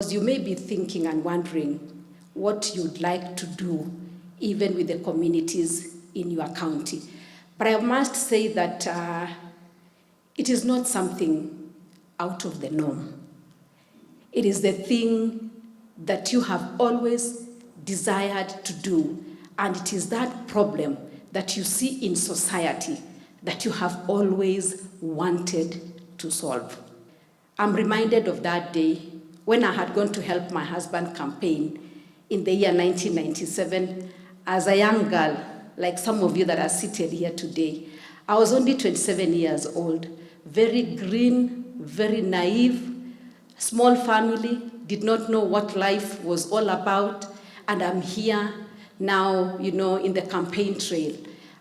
You may be thinking and wondering what you'd like to do even with the communities in your county. But I must say that it is not something out of the norm. It is the thing that you have always desired to do, and it is that problem that you see in society that you have always wanted to solve. I'm reminded of that day when I had gone to help my husband campaign in the year 1997 as a young girl, like some of you that are seated here today. I was only 27 years old, very green, very naive, small family, did not know what life was all about, and I'm here now, in the campaign trail.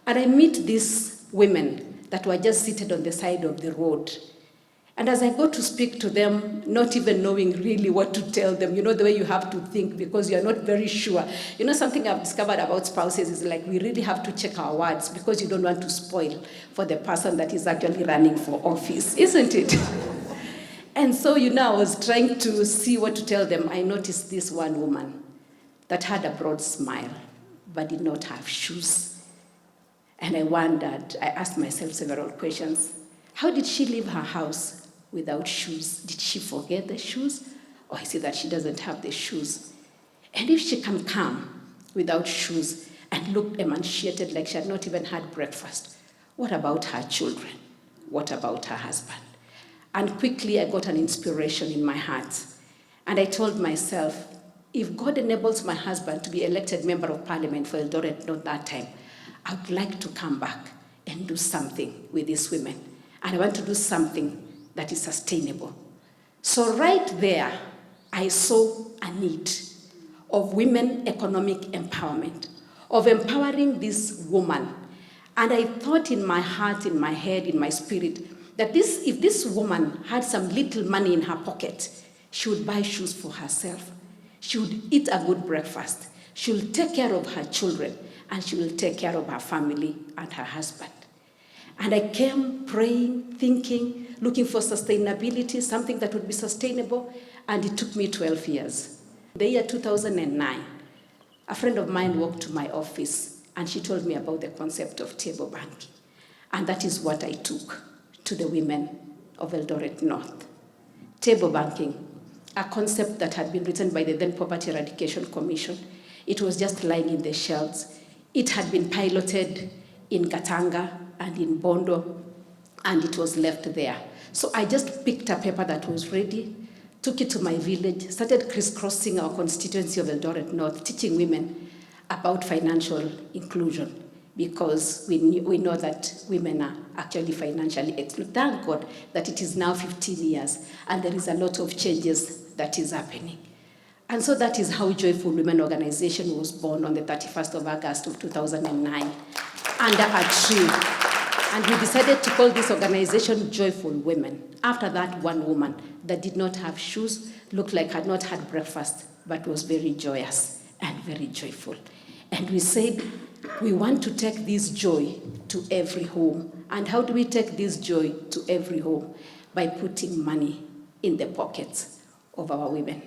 And I meet these women that were just seated on the side of the road. And as I go to speak to them, not even knowing really what to tell them, the way you have to think because you're not very sure. Something I've discovered about spouses is like we really have to check our words because you don't want to spoil for the person that is actually running for office, isn't it? And so, I was trying to see what to tell them. I noticed this one woman that had a broad smile but did not have shoes. And I asked myself several questions. How did she leave her house without shoes? Did she forget the shoes? Or is it that she doesn't have the shoes? And if she can come without shoes and look emaciated like she had not even had breakfast, what about her children? What about her husband? And quickly I got an inspiration in my heart. And I told myself, if God enables my husband to be elected member of parliament for Eldoret North that time, I would like to come back and do something with these women. And I want to do something that is sustainable. So right there, I saw a need of women economic empowerment, of empowering this woman. And I thought in my heart, in my head, in my spirit, that if this woman had some little money in her pocket, she would buy shoes for herself. She would eat a good breakfast. She will take care of her children, and she will take care of her family and her husband. And I came praying, thinking, looking for sustainability, something that would be sustainable, and it took me 12 years. In the year 2009, a friend of mine walked to my office, and she told me about the concept of table banking. And that is what I took to the women of Eldoret North. Table banking, a concept that had been written by the then Poverty Eradication Commission. It was just lying in the shelves. It had been piloted in Gatanga and in Bondo, and it was left there. So I just picked a paper that was ready, took it to my village, started crisscrossing our constituency of Eldoret North, teaching women about financial inclusion, because we know that women are actually financially excluded. Thank God that it is now 15 years, and there is a lot of changes that is happening. And so that is how Joyful Women Organization was born on the 31st of August of 2009, under a tree. And we decided to call this organization Joyful Women, after that one woman that did not have shoes, looked like had not had breakfast, but was very joyous and very joyful. And we said, we want to take this joy to every home. And how do we take this joy to every home? By putting money in the pockets of our women.